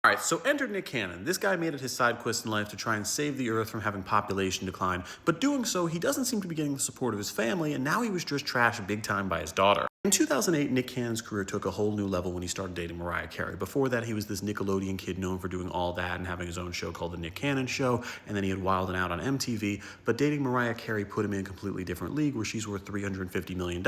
Alright, so enter Nick Cannon. This guy made it his side quest in life to try and save the Earth from having population decline, but doing so, he doesn't seem to be getting the support of his family, and now he was just trashed big time by his daughter. In 2008, Nick Cannon's career took a whole new level when he started dating Mariah Carey. Before that, he was this Nickelodeon kid known for doing all that and having his own show called The Nick Cannon Show, and then he had Wild 'N Out on MTV, but dating Mariah Carey put him in a completely different league where she's worth $350 million,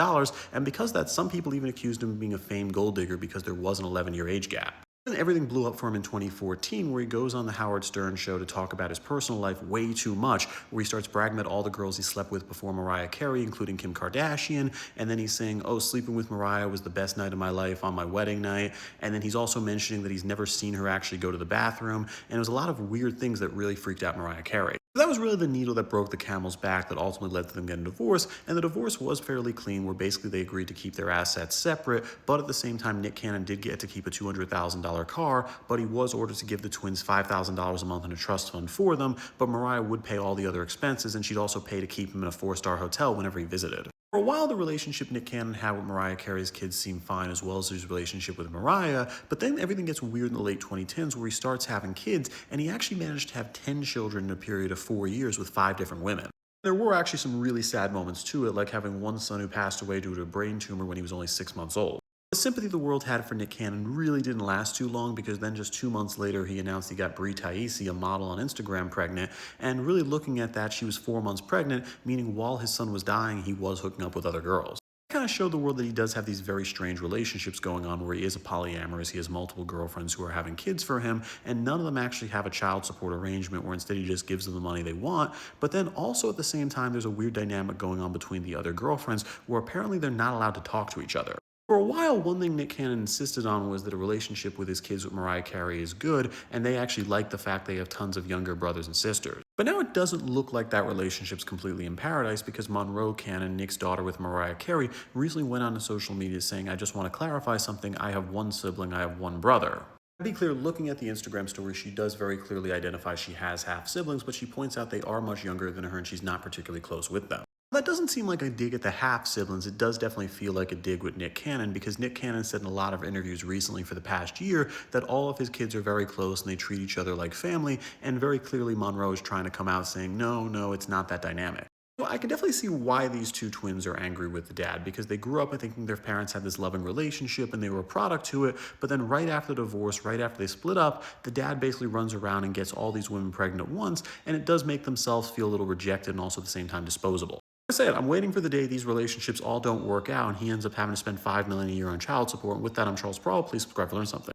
and because of that, some people even accused him of being a famed gold digger because there was an 11-year age gap. And everything blew up for him in 2014, where he goes on the Howard Stern show to talk about his personal life way too much, where he starts bragging about all the girls he slept with before Mariah Carey, including Kim Kardashian, and then he's saying, oh, sleeping with Mariah was the best night of my life on my wedding night, and then he's also mentioning that he's never seen her actually go to the bathroom, and it was a lot of weird things that really freaked out Mariah Carey. That was really the needle that broke the camel's back that ultimately led to them getting a divorce, and the divorce was fairly clean, where basically they agreed to keep their assets separate, but at the same time, Nick Cannon did get to keep a $200,000 car, but he was ordered to give the twins $5,000 a month in a trust fund for them, but Mariah would pay all the other expenses, and she'd also pay to keep him in a 4-star hotel whenever he visited. For a while, the relationship Nick Cannon had with Mariah Carey's kids seemed fine, as well as his relationship with Mariah, but then everything gets weird in the late 2010s where he starts having kids, and he actually managed to have 10 children in a period of 4 years with 5 different women. There were actually some really sad moments to it, like having one son who passed away due to a brain tumor when he was only 6 months old. The sympathy the world had for Nick Cannon really didn't last too long, because then just 2 months later he announced he got Brie Taisi, a model on Instagram, pregnant, and really looking at that, she was 4 months pregnant, meaning while his son was dying, he was hooking up with other girls. It kind of showed the world that he does have these very strange relationships going on, where he is a polyamorous, he has multiple girlfriends who are having kids for him, and none of them actually have a child support arrangement, where instead he just gives them the money they want. But then also at the same time, there's a weird dynamic going on between the other girlfriends, where apparently they're not allowed to talk to each other. For a while, one thing Nick Cannon insisted on was that a relationship with his kids with Mariah Carey is good, and they actually like the fact they have tons of younger brothers and sisters. But now it doesn't look like that relationship's completely in paradise, because Monroe Cannon, Nick's daughter with Mariah Carey, recently went on to social media saying, I just want to clarify something, I have one sibling, I have one brother. To be clear, looking at the Instagram story, she does very clearly identify she has half siblings, but she points out they are much younger than her and she's not particularly close with them. That doesn't seem like a dig at the half siblings. It does definitely feel like a dig with Nick Cannon, because Nick Cannon said in a lot of interviews recently for the past year that all of his kids are very close and they treat each other like family, and very clearly Monroe is trying to come out saying, no, it's not that dynamic. Well, I can definitely see why these two twins are angry with the dad, because they grew up thinking their parents had this loving relationship and they were a product to it, but then right after the divorce, right after they split up, the dad basically runs around and gets all these women pregnant at once, and it does make themselves feel a little rejected and also at the same time disposable. Like I said, I'm waiting for the day these relationships all don't work out and he ends up having to spend $5 million a year on child support. And with that, I'm Charles Sproul. Please subscribe to learn something.